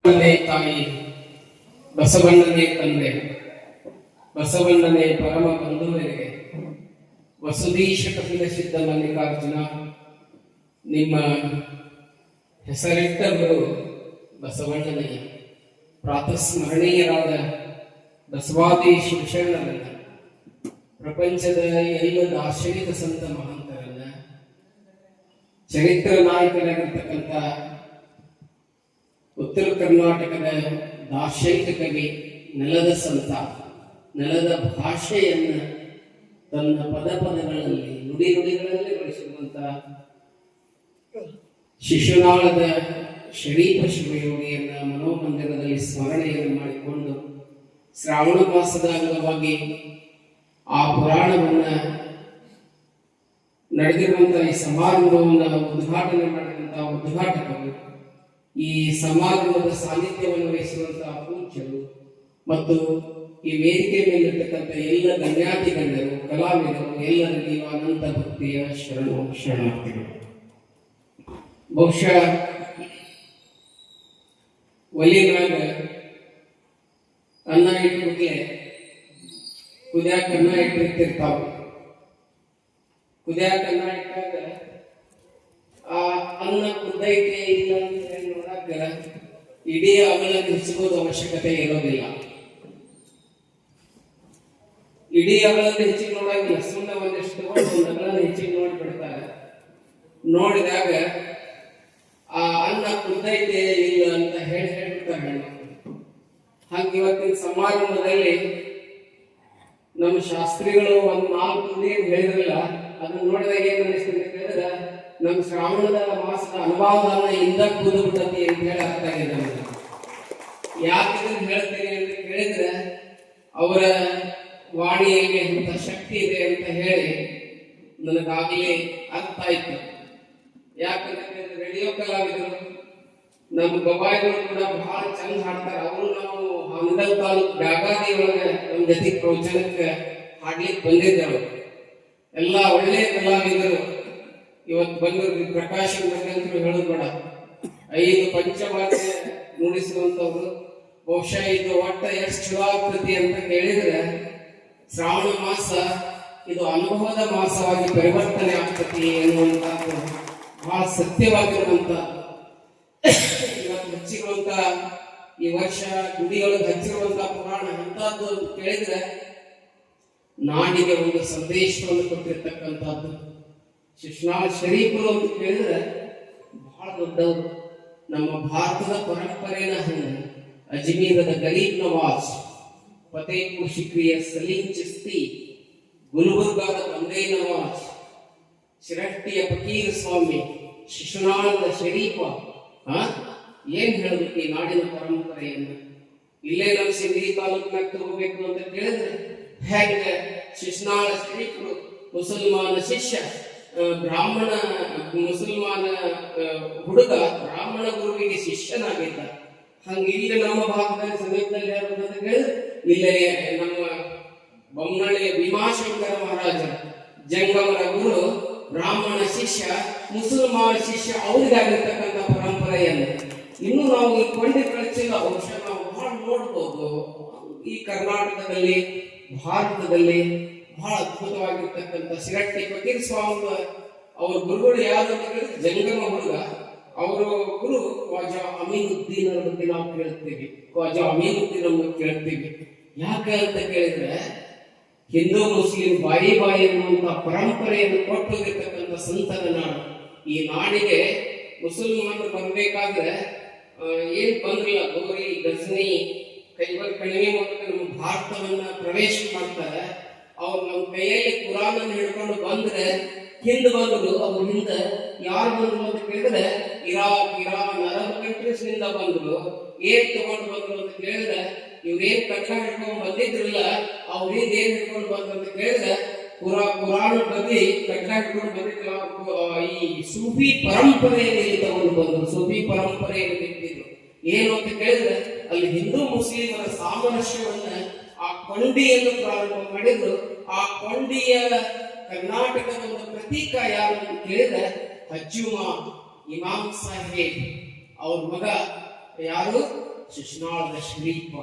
ತಾಯಿ ಬಸವಣ್ಣನೇ ತಂದೆ, ಬಸವಣ್ಣನೇ ಪರಮ ಬಂಧುವರಿಗೆ ವಸುದೀಶ ಕಪಿಲ ಸಿದ್ಧ ಮಲ್ಲಿಕಾರ್ಜುನ ನಿಮ್ಮ ಹೆಸರಿಟ್ಟವರು ಬಸವಣ್ಣನಯ್ಯ. ಪ್ರಾತಸ್ಮರಣೀಯರಾದ ಬಸವಾದಿ ಶಿವಶರಣರನ್ನ, ಪ್ರಪಂಚದ ಎಲ್ಲ ದಾರ್ಶನಿಕ ಸಂತ ಮಹಂತರನ್ನ, ಚರಿತ್ರ ನಾಯಕರಾಗಿರ್ತಕ್ಕಂಥ ಉತ್ತರ ಕರ್ನಾಟಕದ ದಾರ್ಶನಿಕ ಕವಿ, ನೆಲದ ಸಂತ, ನೆಲದ ಭಾಷೆಯನ್ನ ತನ್ನ ಪದಗಳಲ್ಲಿ ನುಡಿಗಳಲ್ಲಿ ಬಳಸಿರುವಂತ ಶಿಶುನಾಳದ ಶರೀಫ ಶಿವಯೋಗಿಯನ್ನ ಮನೋಮಂದಿರದಲ್ಲಿ ಸ್ಮರಣೆಯನ್ನು ಮಾಡಿಕೊಂಡು ಶ್ರಾವಣ ಮಾಸದ ಅಂಗವಾಗಿ ಆ ಪುರಾಣವನ್ನ ನಡೆದಿರುವಂತಹ ಈ ಸಮಾರಂಭವನ್ನ ಉದ್ಘಾಟನೆ ಮಾಡಿದಂತಹ ಉದ್ಘಾಟಕರು, ಈ ಸಮಾರಂಭದ ಸಾನ್ನಿಧ್ಯವನ್ನು ವಹಿಸುವಂತಹ ಪೂಜ್ಯರು ಮತ್ತು ಈ ವೇದಿಕೆ ಮೇಲಿರ್ತಕ್ಕಂಥ ಎಲ್ಲ ಗಣ್ಯಾತಿ ಗಣ್ಯರು, ಕಲಾವಿದರು ಎಲ್ಲರಿಗೂ ಅನಂತ ಭಕ್ತಿಯ ಶರಣಾರ್ಥಿಗಳು. ಬಹುಶಃ ಒಲಿನಾಗ ಅನ್ನ ಇಟ್ಬಿಟ್ಲೆ ಕುದ್ಯಾಕ ಅನ್ನ ಇಟ್ಟಿರ್ತಿರ್ತಾವ. ಕುದ್ಯಾಕ ಅನ್ನ ಇಟ್ಟಾಗ ಆ ಅನ್ನ ಕುದ್ದೈತೆ ಇಲ್ಲ ಅಂತ ನೋಡಾಕ ಇಡೀ ಅಗಲನ್ನು ಹೆಚ್ಚಿಸೋದು ಅವಶ್ಯಕತೆ ಇರೋದಿಲ್ಲ. ಇಡೀ ಅಗಲನ್ನು ಹೆಚ್ಚಿಗೆ ನೋಡಾಗಿಲ್ಲ, ಸುಮ್ಮನೆ ಒಂದಿಷ್ಟು ಒಂದು ಅಗಲನ್ನು ಹೆಚ್ಚಿಗೆ ನೋಡಿ ಬಿಡ್ತಾರೆ. ನೋಡಿದಾಗ ಆ ಅನ್ನ ಕುದ್ದೈತೆ ಇಲ್ಲ ಅಂತ ಹೇಳ್ಬಿಡ್ತಾರೆ ಹೆಣ್ಮಕ್ಳು. ಹಾಗೆ ಇವತ್ತಿನ ಸಮಾರಂಭದಲ್ಲಿ ನಮ್ಮ ಶಾಸ್ತ್ರಿಗಳು ಒಂದು 4 ಏನು ಹೇಳಿದ್ರಲ್ಲ, ಅದನ್ನ ನೋಡಿದಾಗ ಏನ್ ಅನಿಸ್ತದೆ ಅಂತ ಹೇಳಿದ್ರೆ, ನಮ್ಮ ಶ್ರಾವಣದ ಮಾಸದ ಅನುಭವನ ಇಂದ ಕೂದು ಬಿಟ್ಟತಿ ಅಂತ ಹೇಳಿ ಅರ್ಥ ಆಗಿದೆ ನಮಗೆ. ಯಾಕೆ ಹೇಳ್ತೇನೆ ಅಂತ ಕೇಳಿದ್ರೆ, ಅವರ ವಾಣಿಯಲ್ಲಿ ಅಂತ ಶಕ್ತಿ ಇದೆ ಅಂತ ಹೇಳಿ ನನಗಾಗಲೇ ಅರ್ಥ ಆಯ್ತು. ಯಾಕಂದ್ರೆ ರೇಡಿಯೋ ಕಲಾವಿದರು, ನಮ್ಮ ಗವಾಯಿಗಳು ಕೂಡ ಬಹಳ ಚಂದ ಹಾಡ್ತಾರೆ. ಅವರು ನಾವು ಹಾನಗಲ್ ತಾಲೂಕು ಬ್ಯಾಗಾದಿ ಒಳಗೆ ನಮ್ಮ ಜೊತೆ ಪ್ರವಚನಕ್ಕೆ ಹಾಡ್ಲಿಕ್ಕೆ ಬಂದಿದ್ದೆವು. ಎಲ್ಲ ಒಳ್ಳೆಯ ಕಲಾವಿದರು ಇವತ್ತು ಬಂದಿದ್ರು. ಪ್ರಕಾಶ್ ಬಗ್ಗೆ ಹೇಳೋದು ಬೇಡ, 5 ಪಂಚವಾದ್ಯ ನುಡಿಸುವಂತವ್ರು. ಬಹುಶಃ ಇದು ಒಟ್ಟ ಎಷ್ಟು ಚಲೋ ಆಗ್ತತಿ ಅಂತ ಕೇಳಿದ್ರೆ, ಶ್ರಾವಣ ಮಾಸ ಇದು ಅನುಭವದ ಮಾಸವಾಗಿ ಪರಿವರ್ತನೆ ಆಗ್ತತಿ ಎನ್ನುವಂತಹದ್ದು ಬಹಳ ಸತ್ಯವಾಗಿರುವಂತ, ಇವತ್ತು ಹಚ್ಚಿರುವಂತ ಈ ವರ್ಷ ಗುಡಿಯೊಳಗೆ ಹಚ್ಚಿರುವಂತ ಪುರಾಣ ಅಂತದ್ದು ಕೇಳಿದ್ರೆ ನಾಡಿಗೆ ಒಂದು ಸಂದೇಶವನ್ನು ಕೊಟ್ಟಿರ್ತಕ್ಕಂಥದ್ದು. ಶಿಶುನಾಳ ಶರೀಫರು ಅಂತ ಕೇಳಿದ್ರೆ ಬಹಳ ದೊಡ್ಡವರು. ನಮ್ಮ ಭಾರತದ ಪರಂಪರೆನ ಅಜ್ಮೀರದ ಗರೀಬ್ ನವಾಜ್, ಫತೇಪುರ್ ಶಿಕ್ರಿಯ ಸಲೀಂ ಚಿಸ್ತಿ, ಗುಲ್ಬರ್ಗಾದ ಬಂದೇ ನವಾಜ್, ಶಿರಹಟ್ಟಿಯ ಫಕೀರ್ ಸ್ವಾಮಿ, ಶಿಶುನಾಳದ ಶರೀಫ. ಏನ್ ಹೇಳಬೇಕು ಈ ನಾಡಿನ ಪರಂಪರೆಯನ್ನು? ಇಲ್ಲೇ ನಮ್ಮ ಸಿಂಧಿ ತಾಲೂಕಿನಾಗ ತಗೋಬೇಕು ಅಂತ ಕೇಳಿದ್ರೆ ಹೇಗೆ ಶಿಶುನಾಳ ಶರೀಫರು ಮುಸಲ್ಮಾನ ಶಿಷ್ಯ, ಬ್ರಾಹ್ಮಣ ಮುಸಲ್ಮಾನ ಹುಡುಗ ಬ್ರಾಹ್ಮಣ ಗುರುವಿಗೆ ಶಿಷ್ಯನಾಗಿದ್ದ. ಹಂಗ ಇಲ್ಲಿ ನಮ್ಮ ಭಾಗದಲ್ಲಿ ಸಮೀಪದಲ್ಲಿ ಹೇಳ್ಬೇಕಂತ ಕೇಳಿದ್ರೆ, ಇಲ್ಲೇ ನಮ್ಮ ಬೊಮ್ಮನಳ್ಳಿಯ ಭೀಮಾಶಂಕರ ಮಹಾರಾಜ ಜಂಗಮರ ಗುರು ಬ್ರಾಹ್ಮಣ ಶಿಷ್ಯ, ಮುಸಲ್ಮಾನ ಶಿಷ್ಯ, ಅವ್ರಿಗಾಗಿರ್ತಕ್ಕಂಥ ಪರಂಪರೆಯನ್ನು ಇನ್ನು ನಾವು ಈ ಕೊಂಡಿ ಕಳಿಸಿಲ್ಲ. ಬಹುಶಃ ನಾವು ಬಹಳ ನೋಡ್ಬೋದು. ಈ ಕರ್ನಾಟಕದಲ್ಲಿ, ಭಾರತದಲ್ಲಿ ಬಹಳ ಅದ್ಭುತವಾಗಿರ್ತಕ್ಕಂಥ ಶಿರಹಟ್ಟಿ ಫಕೀರ್ ಸ್ವಾಮಿ ಅವ್ರ ಗುರುಗಳು ಯಾವ್ದು ಹೇಳಿದ್ರೆ ಜಂಗಮ ಹುಡುಗ. ಅವರು ಗುರು ಖ್ವಾಜಾ ಅಮೀನುದ್ದೀನ್ ಅವ್ರ ಬಗ್ಗೆ ನಾವು ಕೇಳ್ತೀವಿ. ಖ್ವಾಜಾ ಅಮೀನುದ್ದೀನ್ ಅವ್ರ ಕೇಳ್ತೀವಿ. ಯಾಕೆ ಅಂತ ಕೇಳಿದ್ರೆ, ಹಿಂದೂ ಮುಸ್ಲಿಂ ಬಾಯಿ ಅನ್ನುವಂತ ಪರಂಪರೆಯನ್ನು ಕೊಟ್ಟೋಗಿರ್ತಕ್ಕಂಥ ಸಂತರ ನಾಡು. ಈ ನಾಡಿಗೆ ಮುಸಲ್ಮಾನರು ಬರಬೇಕಾದ್ರೆ ಏನ್ ಬಂದ್ರಲ್ಲ, ಗೌರಿ ಗಜನಿ ಕೈಬರ್ ಕಣಿವೆ ಮೂಲಕ ನಮ್ಮ ಭಾರತವನ್ನ ಪ್ರವೇಶ ಮಾಡ್ತಾರೆ. ಅವ್ರು ನಮ್ಮ ಕೈಯಲ್ಲಿ ಕುರಾನ್ ಅನ್ನು ಹಿಡ್ಕೊಂಡು ಬಂದ್ರೆ ಹಿಂದ್ ಬಂದ್ರು. ಅವ್ರ ಹಿಂದೆ ಯಾರು ಬಂದ್ರು ಅಂತ ಕೇಳಿದ್ರೆ ಇರಾಕ್, ಇರಾನ್, ಅರಬ್ ಕಂಟ್ರೀಸ್ ನಿಂದ ಬಂದ್ರು. ಏನ್ ತಗೊಂಡು ಬಂದ್ರು ಅಂತ ಕೇಳಿದ್ರೆ, ಇವ್ರೇನ್ ಕಟ್ಟಡ ಹಿಡ್ಕೊಂಡು ಬಂದಿದ್ರಲ್ಲ, ಅವ್ರಿಂದ ಏನ್ ಹಿಡ್ಕೊಂಡು ಬಂದ್ರು ಅಂತ ಕೇಳಿದ್ರೆ ಕುರಾನ್ ಬಗ್ಗೆ ಕಟ್ಟಡ ಹಿಡ್ಕೊಂಡು ಬಂದಿದ್ರು. ಈ ಸೂಫಿ ಪರಂಪರೆಯಲ್ಲಿ ತಗೊಂಡು ಬಂದ್ರು. ಸೂಫಿ ಪರಂಪರೆಯಲ್ಲಿ ಬಿಟ್ಟಿದ್ರು. ಏನು ಅಂತ ಕೇಳಿದ್ರೆ, ಅಲ್ಲಿ ಹಿಂದೂ ಮುಸ್ಲಿಮರ ಸಾಮರಸ್ಯವನ್ನ ಆ ಕೊಂಡಿಯನ್ನು ಪ್ರಾರಂಭ ಮಾಡಿದ್ರು. ಆ ಕೊಂಡಿಯ ಕರ್ನಾಟಕದ ಒಂದು ಪ್ರತೀಕ ಯಾರು ಅಂತ ಕೇಳಿದ್ರೆ ಹಜ್ಜುಮಾ ಇಮಾಮ್ ಸಾಹೇಬ್ ಅವ್ರ ಮಗ ಯಾರು? ಶಿಶುನಾಳದ ಶರೀಫ.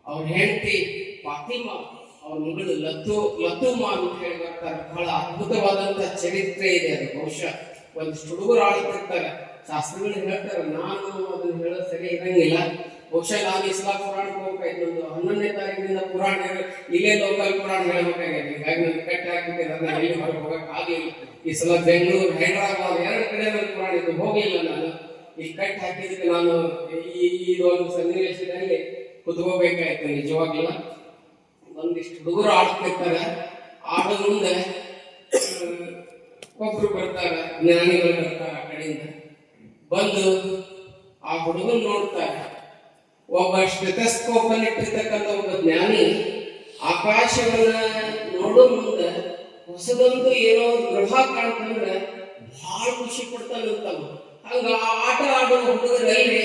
ಅವ್ರ ಹೆಂಡತಿ ಫಾತಿಮಾ, ಅವ್ರ ಮಗಳು ಲತುಮಾ ಅಂತ ಹೇಳಿ ಬರ್ತಾರೆ. ಬಹಳ ಅದ್ಭುತವಾದಂತ ಚರಿತ್ರೆ ಇದೆ. ಅದು ಬಹುಶಃ ಒಂದಿಷ್ಟು ಹುಡುಗರು ಆಳ್ತಿರ್ತಾರೆ, ಶಾಸ್ತ್ರಗಳು ಹೇಳ್ತಾರೆ. ನಾನು ಅದನ್ನ ಹೇಳೋದು ಸರಿ ಇರಂಗಿಲ್ಲ. ಬಹುಶಃ ನಾನು ಈ ಸಲ ಪುರಾಣಕ್ಕೆ ಹೋಗ್ಬೇಕಾಯ್ತು. ಒಂದು 11ನೇ ತಾರೀಕಿನಿಂದ ಪುರಾಣ ಇಲ್ಲೇ ಲೋಕಲ್ ಪುರಾಣ ಹೇಳ್ಬೇಕಾಗಿದೆ. ಹೀಗಾಗಿ ನಾನು ಕಟ್ಟಿ ಹಾಕಿಬಿಟ್ಟಿದ್ರೆ ಎಲ್ಲಿ ಹೊರಗೆ ಹೋಗಕ್ ಆಗಲಿಲ್ಲ. ಈ ಸಲ ಬೆಂಗಳೂರು, ಹೈದರಾಬಾದ್ 2 ಕಡೆ ನನ್ನ ಪುರಾಣ ಇದು ಹೋಗಿಲ್ಲ. ನಾನು ಈ ಕಟ್ಟಿ ಹಾಕಿದ್ದಕ್ಕೆ ನಾನು ಈ ಒಂದು ಸನ್ನಿವೇಶದಲ್ಲಿ ಕುತ್ಕೋಬೇಕಾಯ್ತು ನಿಜವಾಗ್ಲಿಲ್ಲ. ಒಂದಿಷ್ಟು ಹುಡುಗರು ಆಡ್ತಿರ್ತಾರೆ. ಆಡ ಮುಂದೆ ಒಬ್ರು ಬರ್ತಾರೆ, ಜ್ಞಾನಿಗಳು ಬರ್ತಾರೆ. ಆ ಕಡೆಯಿಂದ ಬಂದು ಆ ಹುಡುಗನ್ ನೋಡ್ತಾರೆ. ಒಬ್ಬ ಸ್ಟೆಥೋಸ್ಕೋಪ್ ಅಲ್ಲಿ ಇಟ್ಟಿರ್ತಕ್ಕಂಥ ಒಬ್ಬ ಜ್ಞಾನಿ ಆಕಾಶವನ್ನ ನೋಡೋ ಮುಂದೆ ಹೊಸದೊಂದು ಏನೋ ಗ್ರಹ ಕಾಣ್ತಂದ್ರೆ ಬಹಳ ಖುಷಿ ಪಡ್ತಾನಂತವ. ಹಂಗ ಆಟ ಆಡುವ ಹುಡುಗರಲ್ಲಿ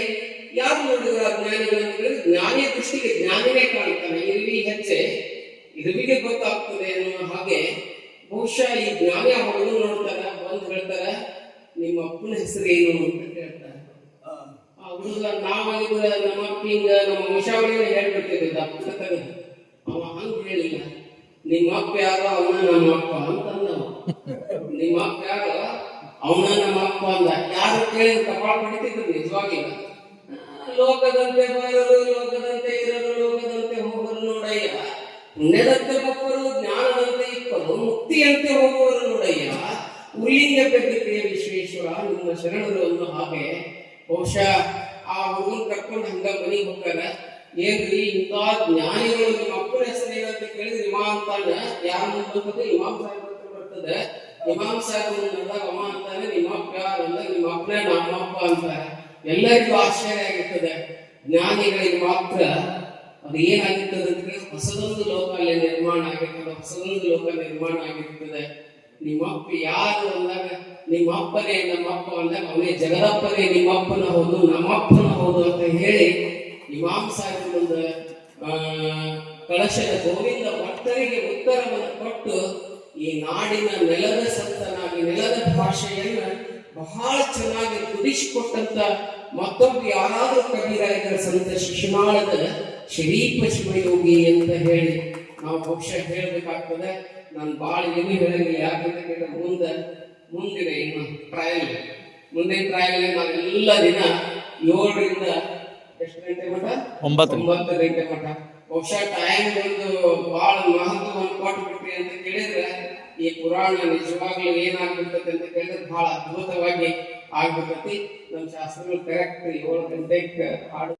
ಯಾರು ನೋಡಿದ್ರ ಜ್ಞಾನಿಗಳು? ಜ್ಞಾನಿ ದೃಷ್ಟಿಗೆ ಜ್ಞಾನಿನೇ ಕಾಣ್ತಾನೆ. ಇರುವಿ ಹೆಚ್ಚೆ ಇರುವಿಗೆ ಗೊತ್ತಾಗ್ತದೆ ಅನ್ನೋ ಹಾಗೆ ಬಹುಶಃ ಈ ಜ್ಞಾನಿ ಆ ಹುಡುಗ ನೋಡ್ತಾರ. ಬಂದು ಹೇಳ್ತಾರ, ನಿಮ್ಮ ಅಪ್ಪನ ಹೆಸರು ಏನು ಅಂತ ಕೇಳ್ತಾರೆ. ಆ ಹುಡುಗ ನಾವಾಗಿದ್ರೆ ನಮ್ಮ ಅಪ್ಪಿಂಗ ನಮ್ಮ ವಂಶಾವಳಿನ ಹೇಳ್ಬಿಡ್ತಿದ್ದ ಅಪ್ಪನ ತೆಗೆದು. ಅವ ಹಂಗ ಹೇಳಿಲ್ಲ. ನಿಮ್ಮ ಅಪ್ಪ ಯಾರೋ ಅವನ ನಮ್ಮ ಅಪ್ಪ ಅಂತ ಅಂದವ. ನಿಮ್ಮ ಅಪ್ಪ ಯಾರೋ ಅವನ ನಮ್ಮ ಅಪ್ಪ ಅಂದ. ಯಾರು ಕೇಳಿ ಕಪಾಳ ಪಡಿತಿದ್ರು ನಿಜವಾಗಿಲ್ಲ. ಲೋಕದಂತೆ ಬರಲು, ಲೋಕದಂತೆ ಇರಲು, ಲೋಕದಂತೆ ಹೋಗಲು ನೋಡಯ್ಯ. ಪುಣ್ಯದಂತೆ ಬಪ್ಪರು, ಜ್ಞಾನದಂತೆ ಇಪ್ಪರು, ಮುಕ್ತಿಯಂತೆ ಹೋಗುವರು ನೋಡಯ್ಯ. ಉಲ್ಲಿಂಗ ಪ್ರಕೃತಿಯ ವಿಶ್ವೇಶ್ವರ ನಿಮ್ಮ ಶರಣರು ಅನ್ನೋ ಹಾಗೆ ಬಹುಶಃ ಆ ಹುಡುಗನ್ ಕರ್ಕೊಂಡು ಹಂಗ ಮನೆಗೆ ಹೋಗ್ತಾರ. ಏನ್ರಿ ಇಂಥ ಜ್ಞಾನಿಗಳು ನಿಮ್ಮ ಅಪ್ಪನ ಹೆಸರು ಏನಂತ ಕೇಳಿದ್ರೆ ಇಮಾ ಅಂತಾನ. ಯಾರು ಮುಂದೆ ಇಮಾಮ್ ಸಾಹೇಬ್ ಅಂತ ಬರ್ತದೆ. ಇಮಾಮ್ ಸಾಹೇಬ್ ಅಂದಾಗ ಅಮ್ಮ ಅಂತಾನೆ. ನಿಮ್ಮ ಅಪ್ಪ ಯಾರು ಅಂದಾಗ ನಿಮ್ಮ ಅಪ್ಪನೇ ನಮ್ಮಪ್ಪ ಅಂತಾರೆ. ಎಲ್ಲರಿಗೂ ಆಶ್ಚರ್ಯ ಆಗಿರ್ತದೆ. ಜ್ಞಾನಿಗಳಿಗೆ ಮಾತ್ರ ಅದು ಏನಾಗಿರ್ತದೆ ಅಂತ ಹೊಸದೊಂದು ಲೋಕ ಅಲ್ಲಿ ನಿರ್ಮಾಣ ಆಗಿರ್ತದೆ. ಹೊಸದೊಂದು ಲೋಕ ನಿರ್ಮಾಣ ಆಗಿರ್ತದೆ. ನಿಮ್ಮಪ್ಪ ಯಾರು ಅಂದಾಗ ನಿಮ್ಮ ಅಪ್ಪನೇ ನಮ್ಮಪ್ಪ ಅಂದಾಗ ಅವನೇ ಜಗದಪ್ಪನೇ ನಿಮ್ಮಪ್ಪನ ಹೌದು, ನಮ್ಮಪ್ಪನ ಹೌದು ಅಂತ ಹೇಳಿ ಇಮಾಮ್ ಸಾಹೇಬ್ ಒಂದು ಕಳಶದ ಗೋವಿಂದ ಭಕ್ತರಿಗೆ ಉತ್ತರವನ್ನು ಕೊಟ್ಟು ಈ ನಾಡಿನ ನೆಲದ ಸಂತನಾಗಿ ನೆಲದ ಭಾಷೆಯನ್ನ ಬಹಳ ಚೆನ್ನಾಗಿ ತುಡಿಸಿಕೊಟ್ಟಂತ ಮತ್ತೊಬ್ಬ ಯಾರಾದ್ರೂ ಕವಿರಾಯಕರ ಸಂತ ಶಿಶುನಾಳದ ಶರೀಫ ಶಿವಯೋಗಿ ಅಂತ ಹೇಳಿ ನಾವು ಬಹುಶಃ ಹೇಳ್ಬೇಕಾಗ್ತದೆ. ನಾನು ಬಾಳ ಏನು ಹೇಳಂಗಿಲ್ಲ. ಯಾಕಂತ ಕೇಳಿದ್ರೆ ಮುಂದಿನ ಇನ್ನು ಮುಂದಿನ ಟ್ರಯಲ್ ನಾವೆಲ್ಲ ದಿನ 7ರಿಂದ ಎಷ್ಟು ಗಂಟೆ ಮಠ? 9 ಗಂಟೆ ಮಠ. ಬಹುಶಃ ಟೈಮ್ ಒಂದು ಬಹಳ ಮಹತ್ವವನ್ನು ಕೊಟ್ಬಿಟ್ರಿ ಅಂತ ಕೇಳಿದ್ರೆ ಈ ಪುರಾಣ ನಿಜವಾಗ್ಲೂ ಏನಾಗ್ಬಿಡ್ತದೆ ಅಂತ ಕೇಳಿದ್ರೆ ಬಹಳ ಅದ್ಭುತವಾಗಿ ಆಗ್ಬಿಡ್ತತಿ. ನಮ್ಮ ಶಾಸ್ತ್ರಗಳು ಕರೆಕ್ಟ್ 7 ಗಂಟೆಗೆ ಹಾಡು